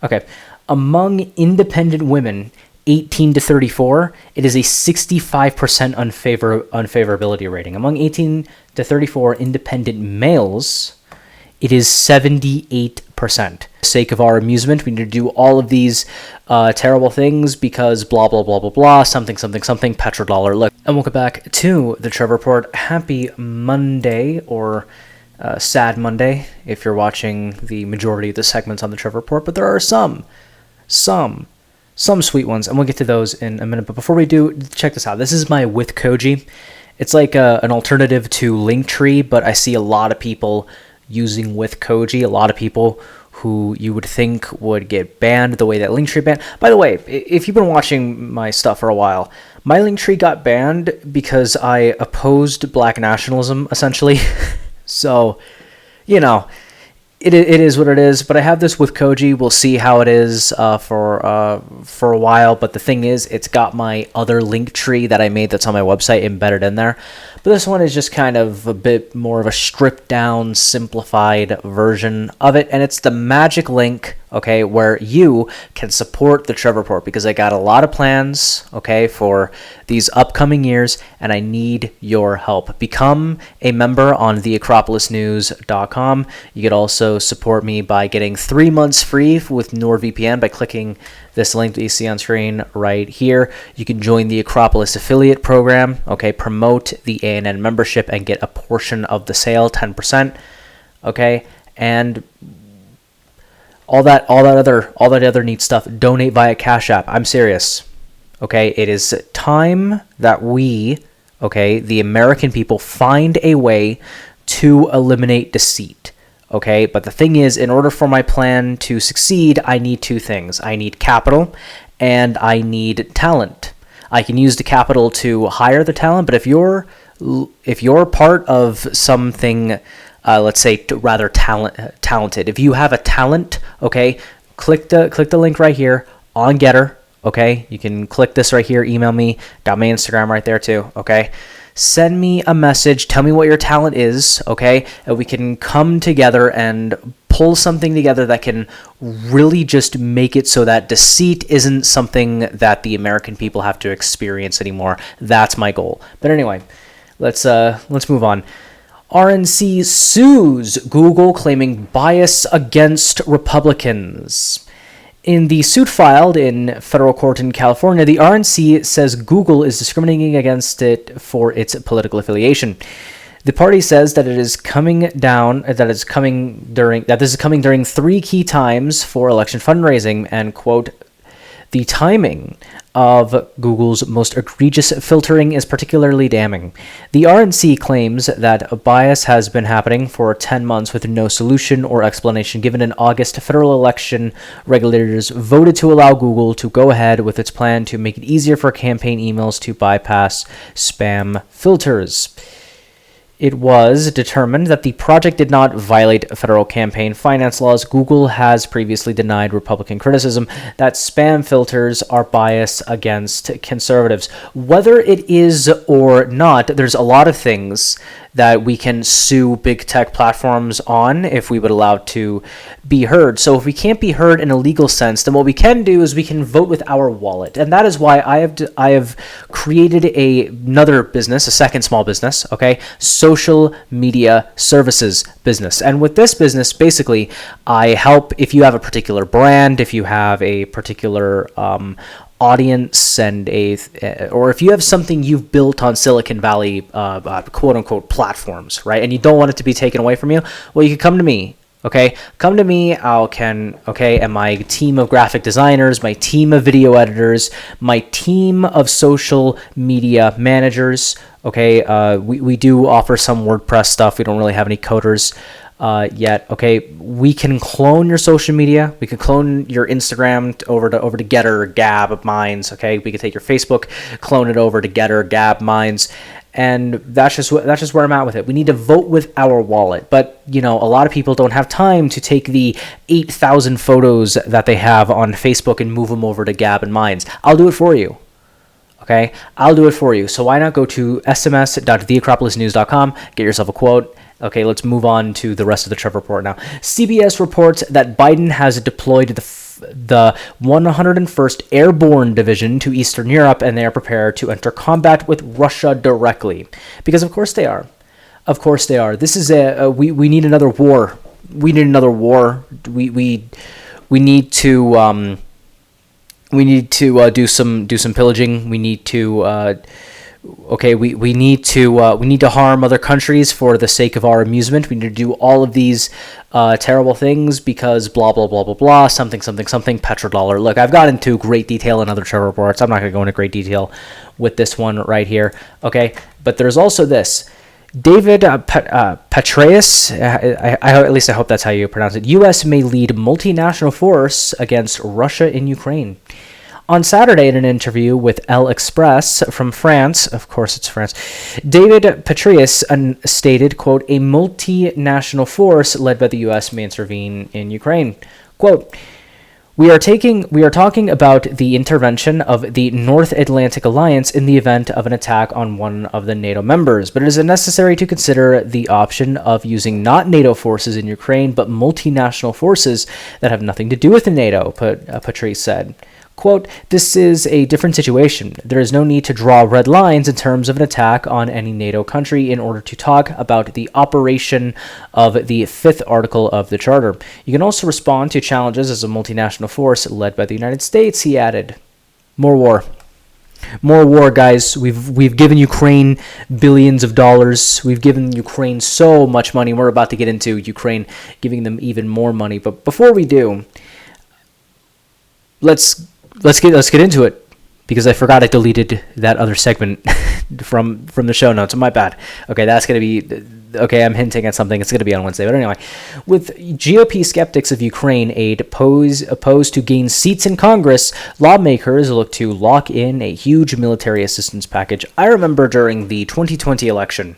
Okay. Among independent women 18 to 34, it is a 65% unfavorability rating. Among 18 to 34 independent males, it is 78%. For the sake of our amusement, we need to do all of these terrible things because blah, blah, blah, blah, blah, something, something, something, petrodollar. Look, and welcome back to the Trevor Report. Happy Monday, or sad Monday, if you're watching the majority of the segments on the Trevor Report, but there are some sweet ones, and we'll get to those in a minute. But before we do, check this out. This is my with Koji. It's like an alternative to Linktree, but I see a lot of people using with Koji, a lot of people who you would think would get banned the way that Linktree banned. By the way, if you've been watching my stuff for a while, my Linktree got banned because I opposed black nationalism, essentially. So, you know, it is what it is. But I have this with Koji. We'll see how it is for a while. But the thing is, it's got my other Linktree that I made that's on my website embedded in there. But this one is just kind of a bit more of a stripped down, simplified version of it. And it's the magic link, okay, where you can support the Trevor Report, because I got a lot of plans, okay, for these upcoming years, and I need your help. Become a member on theacropolisnews.com. You could also support me by getting 3 months free with NordVPN by clicking this link that you see on screen right here. You can join the Acropolis affiliate program, okay, promote the ANN membership and get a portion of the sale, 10%, okay, and all that other neat stuff. Donate via Cash App. I'm serious, okay? It is time that we, okay, the American people, find a way to eliminate deceit. Okay, but the thing is, in order for my plan to succeed, I need two things. I need capital and I need talent. I can use the capital to hire the talent, but if you're part of something, let's say rather talented, if you have a talent, okay, click the link right here on Getter. Okay, you can click this right here. Email me. Got my Instagram right there too. Okay. Send me a message. Tell me what your talent is, okay? And we can come together and pull something together that can really just make it so that deceit isn't something that the American people have to experience anymore. That's my goal. But anyway, let's move on. RNC sues Google, claiming bias against Republicans. In the suit filed in federal court in California, the RNC says Google is discriminating against it for its political affiliation. The party says that this is coming during 3 key times for election fundraising, and, quote, the timing of Google's most egregious filtering is particularly damning. The RNC claims that a bias has been happening for 10 months with no solution or explanation given. In August, federal election regulators voted to allow Google to go ahead with its plan to make it easier for campaign emails to bypass spam filters. It was determined that the project did not violate federal campaign finance laws. Google has previously denied Republican criticism that spam filters are biased against conservatives. Whether it is or not, there's a lot of things that we can sue big tech platforms on if we would allow it to be heard. So if we can't be heard in a legal sense, then what we can do is we can vote with our wallet. And that is why I have created another business, a second small business, okay? Social media services business. And with this business, basically, I help, if you have a particular brand, if you have a particular audience, and or if you have something you've built on Silicon Valley, quote unquote, platforms, right? And you don't want it to be taken away from you, well, you can come to me. Okay, come to me, and my team of graphic designers, my team of video editors, my team of social media managers, okay, we do offer some WordPress stuff. We don't really have any coders yet, okay. We can clone your social media. We can clone your Instagram over to Getter, Gab, Minds, okay. We can take your Facebook, clone it over to Getter, Gab, Minds. And that's just where I'm at with it. We need to vote with our wallet. But, you know, a lot of people don't have time to take the 8,000 photos that they have on Facebook and move them over to Gab and Minds. I'll do it for you. Okay? I'll do it for you. So why not go to sms.theacropolisnews.com, get yourself a quote. Okay, let's move on to the rest of the Trevor Report now. CBS reports that Biden has deployed the the 101st Airborne Division to Eastern Europe, and they are prepared to enter combat with Russia directly. Because of course they are. Of course they are. This is we need another war. We need another war. We need to do some pillaging. We need to we need to harm other countries for the sake of our amusement. We need to do all of these terrible things because blah blah blah blah blah something petrodollar. Look, I've got into great detail in other Trevor reports. I'm not going to go into great detail with this one right here. Okay, but there's also this. David Petraeus, at least I hope that's how you pronounce it. U.S. may lead multinational force against Russia in Ukraine. On Saturday, in an interview with Elle Express from France, of course it's France, David Petraeus stated, quote, a multinational force led by the U.S. may intervene in Ukraine. Quote, we are talking about the intervention of the North Atlantic Alliance in the event of an attack on one of the NATO members, but it is necessary to consider the option of using not NATO forces in Ukraine, but multinational forces that have nothing to do with the NATO, Patrice said. Quote, this is a different situation. There is no need to draw red lines in terms of an attack on any NATO country in order to talk about the operation of the 5th article of the Charter. You can also respond to challenges as a multinational force led by the United States, he added. More war. More war, guys. We've given Ukraine billions of dollars. We've given Ukraine so much money. We're about to get into Ukraine giving them even more money. But before we do, let's get into it, because I forgot I deleted that other segment from the show notes. My bad. Okay, that's going to be... Okay, I'm hinting at something. It's going to be on Wednesday. But anyway, with GOP skeptics of Ukraine aid opposed to gain seats in Congress, lawmakers look to lock in a huge military assistance package. I remember during the 2020 election,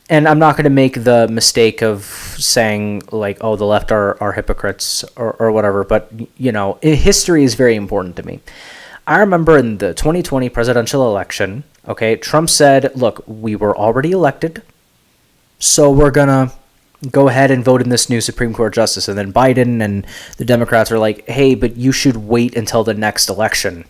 and I'm not going to make the mistake of saying, like, oh, the left are hypocrites or whatever, but, you know, history is very important to me. I remember in the 2020 presidential election, okay, Trump said, look, we were already elected, so we're going to go ahead and vote in this new Supreme Court justice. And then Biden and the Democrats are like, hey, but you should wait until the next election.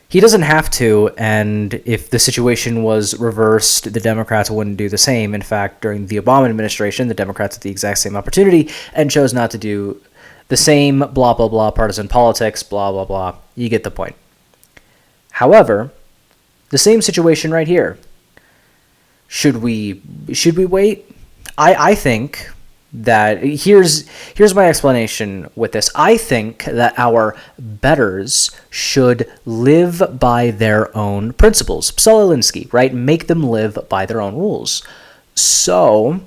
He doesn't have to, and if the situation was reversed, the Democrats wouldn't do the same. In fact, during the Obama administration, the Democrats had the exact same opportunity and chose not to do the same, blah, blah, blah, partisan politics, blah, blah, blah. You get the point. However, the same situation right here. Should we wait? I think that here's my explanation with this. I think that our betters should live by their own principles. Psal Alinsky, right? Make them live by their own rules. So,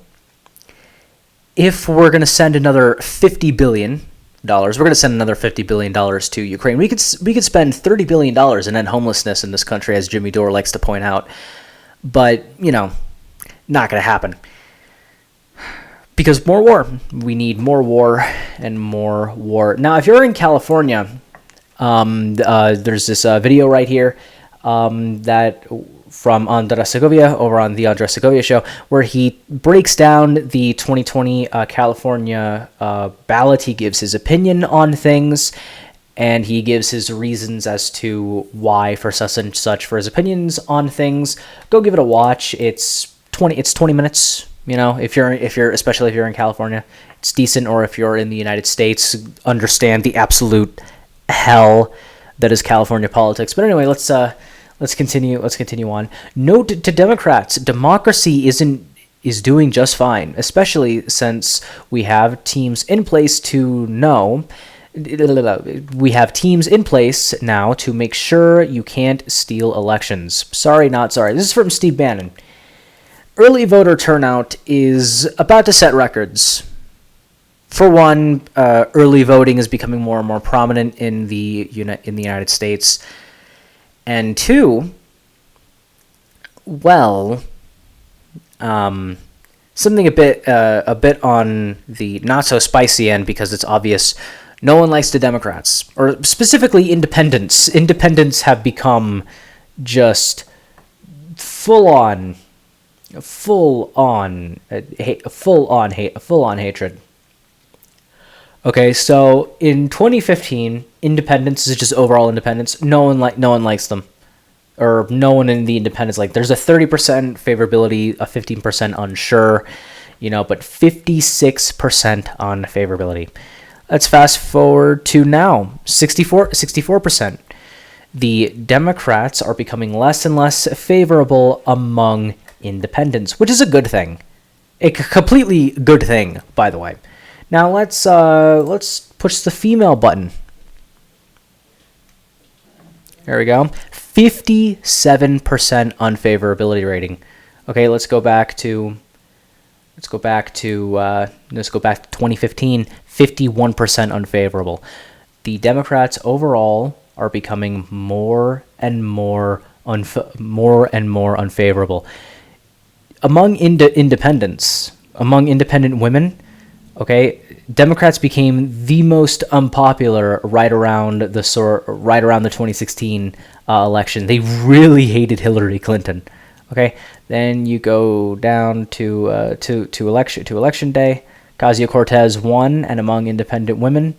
if we're going to send another $50 billion, we're going to send another $50 billion to Ukraine. We could spend $30 billion and end homelessness in this country, as Jimmy Dore likes to point out. But, you know, not going to happen. Because more war. We need more war and more war. Now, if you're in California, there's this video right here that from Andres Segovia over on the Andres Segovia show, where he breaks down the 2020 California ballot. He gives his opinion on things, and he gives his reasons as to why for such and such for his opinions on things. Go give it a watch. It's 20 minutes. You know, especially if you're in California, it's decent. Or if you're in the United States, understand the absolute hell that is California politics. But anyway, let's continue on. Note to Democrats, democracy is doing just fine, especially since we have teams in place to know. We have teams in place now to make sure you can't steal elections. Sorry, not sorry. This is from Steve Bannon. Early voter turnout is about to set records. For one, early voting is becoming more and more prominent in the United States. And two, well, something a bit on the not so spicy end, because it's obvious no one likes the Democrats, or specifically independents. Independents have become just full on hatred. Okay, so in 2015, independents is just overall independents. No one likes them, or no one in the independents like. There's a 30% favorability, a 15% unsure, but 56% unfavorability. Let's fast forward to now, 64%. The Democrats are becoming less and less favorable among independents, which is a good thing. A completely good thing, by the way. Now let's push the female button. There we go. 57% unfavorability rating. Okay, let's go back to 2015. 51% unfavorable. The Democrats overall are becoming more and more unfavorable among independents, among independent women. Okay, Democrats became the most unpopular right around the 2016 election. They really hated Hillary Clinton. Okay, then you go down to election day. Ocasio-Cortez won, and among independent women,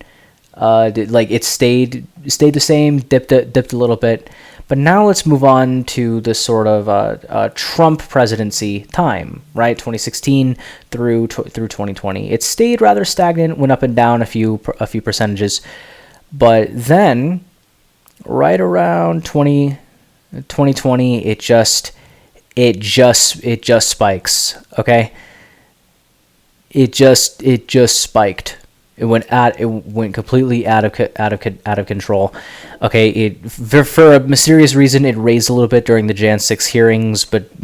it stayed the same, dipped a little bit. But now let's move on to the sort of Trump presidency time, right? 2016 through 2020. It stayed rather stagnant, went up and down a few percentages, but then right around 2020, it just spikes. Okay, it just spiked. It went completely out of control. Okay, for a mysterious reason, it raised a little bit during the Jan 6 hearings, but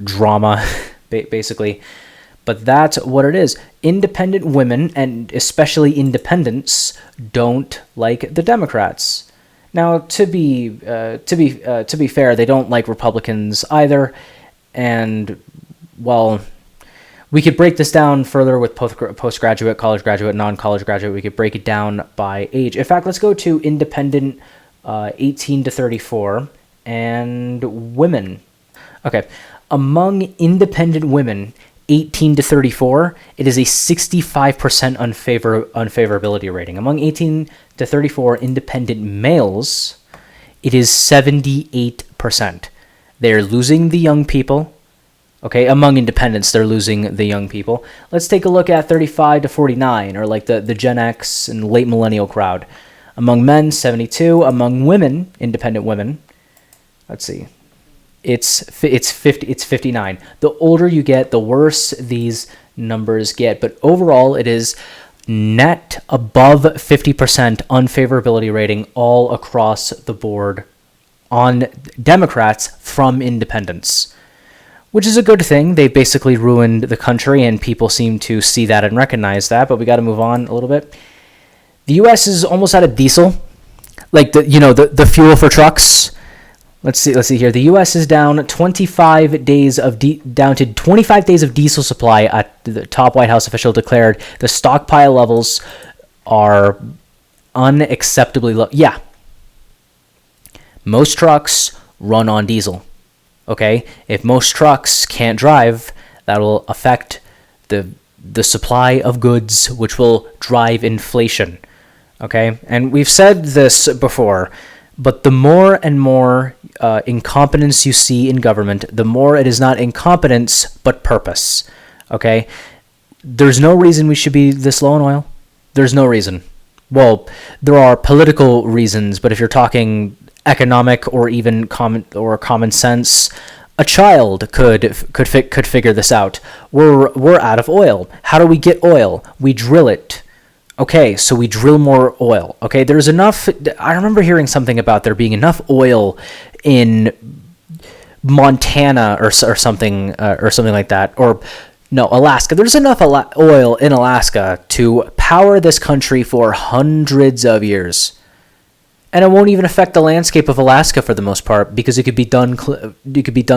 drama, basically. But that's what it is. Independent women, and especially independents, don't like the Democrats. Now, to be fair, they don't like Republicans either, and well, we could break this down further with postgraduate, college graduate, non-college graduate. We could break it down by age. In fact, let's go to independent 18 to 34 and women. Okay, among independent women 18 to 34, it is a 65% unfavorability rating. Among 18 to 34 independent males, it is 78%. They're losing the young people. Okay, among independents, they're losing the young people. Let's take a look at 35 to 49, or like the Gen X and late millennial crowd. Among men, 72. Among women, independent women, let's see, it's 59. The older you get, the worse these numbers get. But overall, it is net above 50% unfavorability rating all across the board on Democrats from independents, which is a good thing. They basically ruined the country, and people seem to see that and recognize that. But we got to move on a little bit. The U.S. is almost out of diesel, like the fuel for trucks. Let's see here. The U.S. is down 25 days of down to 25 days of diesel supply. At the top White House official declared the stockpile levels are unacceptably low. Yeah, most trucks run on diesel. Okay, if most trucks can't drive, that will affect the supply of goods, which will drive inflation. Okay, and we've said this before, but the more and more incompetence you see in government, the more it is not incompetence but purpose. Okay, there's no reason we should be this low in oil. There's no reason. Well, there are political reasons, but if you're talking economic or even common sense, a child could figure this out. We're out of oil. How do we get oil? We drill it. Okay, so we drill more oil. Okay, there's enough. I remember hearing something about there being enough oil in Montana or something like that, or no, Alaska. There's enough oil in Alaska to power this country for hundreds of years. And it won't even affect the landscape of Alaska for the most part, because it could be done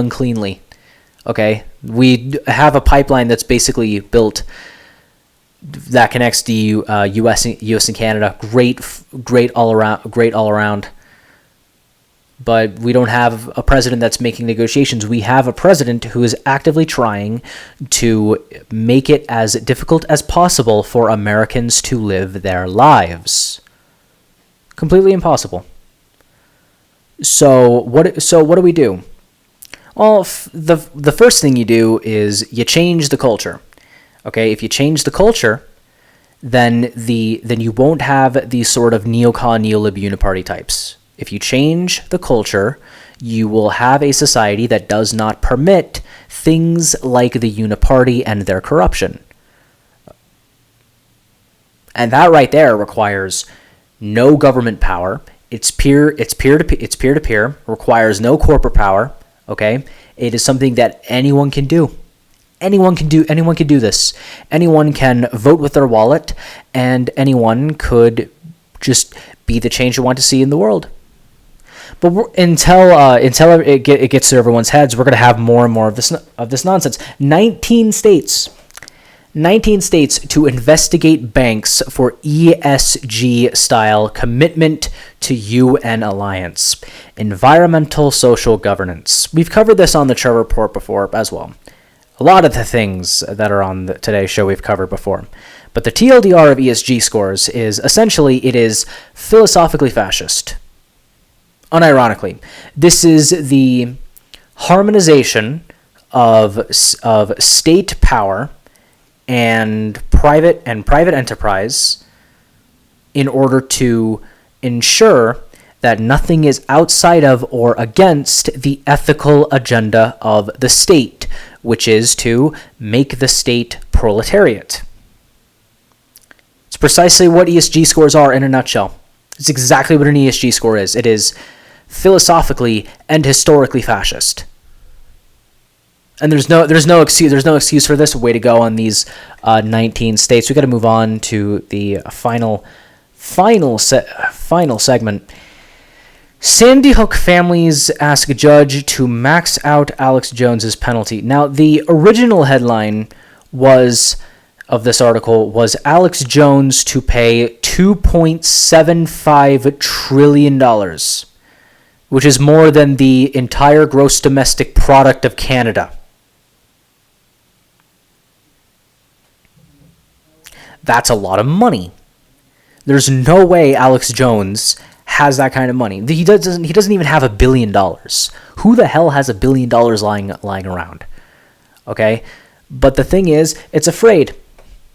cleanly. Okay, we have a pipeline that's basically built that connects the U.S. and Canada. Great all around. but we don't have a president that's making negotiations. We have a president who is actively trying to make it as difficult as possible for Americans to live their lives. Completely impossible. So what do we do? Well, the first thing you do is you change the culture. Okay, if you change the culture, then you won't have these sort of neocon, neolib uniparty types. If you change the culture, you will have a society that does not permit things like the uniparty and their corruption. And that right there requires no government power. It's peer to peer, requires no corporate power, okay? It is something that anyone can do. Anyone can do this. Anyone can vote with their wallet, and anyone could just be the change you want to see in the world. But until it gets to everyone's heads, we're going to have more and more of this nonsense. 19 states to investigate banks for ESG-style commitment to UN alliance, environmental social governance. We've covered this on the Trevor Report before as well. A lot of the things that are on today's show we've covered before. But the TLDR of ESG scores is essentially, it is philosophically fascist. Unironically, this is the harmonization of state power and private enterprise in order to ensure that nothing is outside of or against the ethical agenda of the state, which is to make the state proletariat. It's precisely what ESG scores are in a nutshell. It's exactly what an ESG score is. It is philosophically and historically fascist. And there's no excuse for this. Way to go on these 19 states. We got to move on to the final segment. Sandy Hook families ask a judge to max out Alex Jones's penalty. Now, the original headline of this article was Alex Jones to pay $2.75 trillion, which is more than the entire gross domestic product of Canada. That's a lot of money. There's no way Alex Jones has that kind of money. He doesn't even have $1 billion. Who the hell has $1 billion lying around? Okay? But the thing is, it's afraid.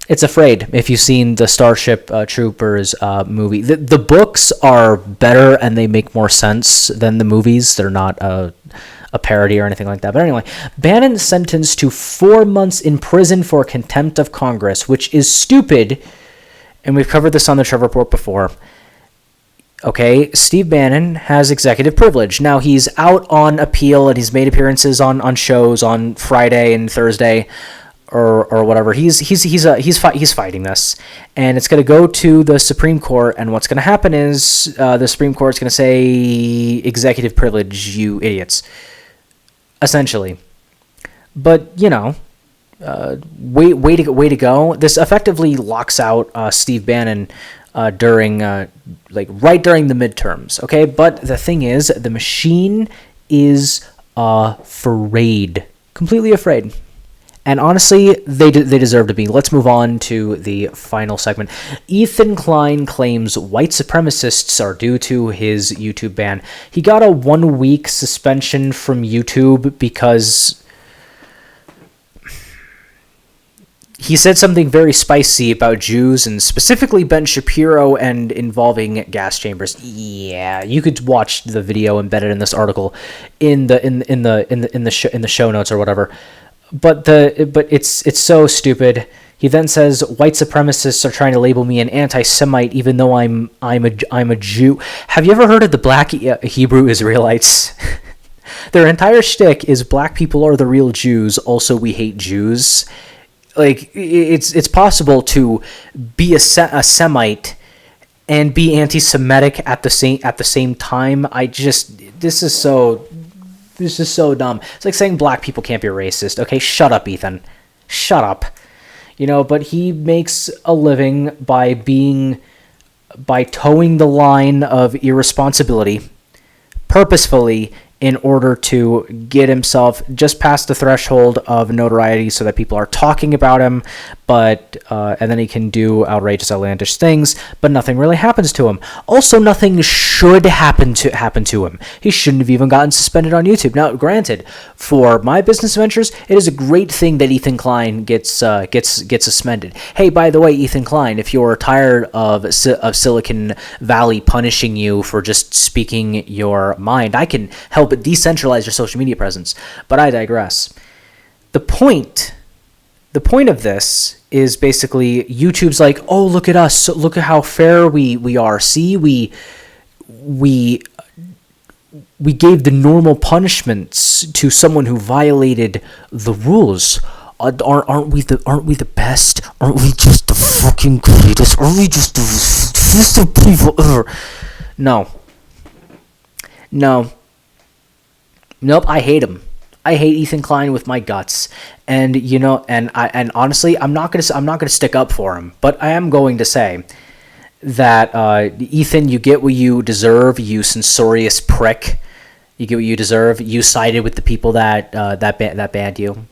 It's afraid. If you've seen the Starship Troopers movie, the books are better and they make more sense than the movies. They're not a parody or anything like that. But anyway, Bannon sentenced to 4 months in prison for contempt of Congress, which is stupid. And we've covered this on the Trevor Report before. Okay, Steve Bannon has executive privilege. Now he's out on appeal and he's made appearances on shows on Friday and Thursday or whatever. He's fighting this, and it's going to go to the Supreme Court. And what's going to happen is the Supreme Court's going to say executive privilege, you idiots, essentially. But way to go. This effectively locks out Steve Bannon during right during the midterms. Okay, but the thing is, the machine is afraid, completely afraid. And honestly, they deserve to be. Let's move on to the final segment. Ethan Klein claims white supremacists are due to his YouTube ban. He got a 1-week suspension from YouTube because he said something very spicy about Jews and specifically Ben Shapiro and involving gas chambers. Yeah, you could watch the video embedded in this article in the show notes or whatever. But it's so stupid. He then says white supremacists are trying to label me an anti-Semite even though I'm a Jew. Have you ever heard of the Black Hebrew Israelites? Their entire shtick is black people are the real Jews. Also, we hate Jews. Like it's possible to be a Semite and be anti-Semitic at the same time. This is so dumb. It's like saying black people can't be racist. Okay, shut up, Ethan. Shut up. But he makes a living by towing the line of irresponsibility, purposefully in order to get himself just past the threshold of notoriety so that people are talking about him, but and then he can do outrageous, outlandish things, but nothing really happens to him. Also, nothing should happen to him. He shouldn't have even gotten suspended on YouTube. Now, granted, for my business ventures, it is a great thing that Ethan Klein gets suspended. Hey, by the way, Ethan Klein, if you're tired of Silicon Valley punishing you for just speaking your mind, I can help decentralize your social media presence. But I digress. The point of this is basically YouTube's like, oh, look at us, look at how fair we are. See, we gave the normal punishments to someone who violated the rules. Aren't we the best? Aren't we just the fucking greatest? Aren't we just the people ever? Nope, I hate him. I hate Ethan Klein with my guts, and honestly, I'm not gonna stick up for him, but I am going to say that Ethan, you get what you deserve, you censorious prick. You get what you deserve. You sided with the people that banned you.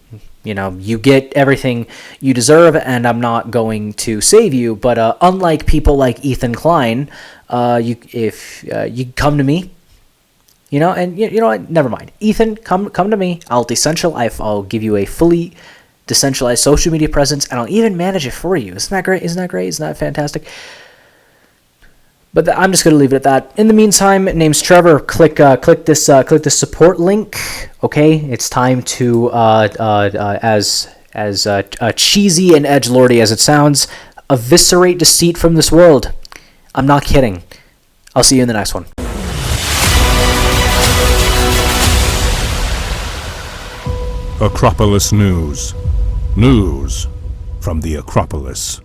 You get everything you deserve, and I'm not going to save you. But unlike people like Ethan Klein, if you come to me. And you know what? Never mind. Ethan, come to me. I'll give you a fully decentralized social media presence, and I'll even manage it for you. Isn't that great? Isn't that fantastic? But I'm just gonna leave it at that. In the meantime, name's Trevor. Click this support link. Okay, it's time to as cheesy and edgelordy as it sounds, eviscerate deceit from this world. I'm not kidding. I'll see you in the next one. Acropolis News. News from the Acropolis.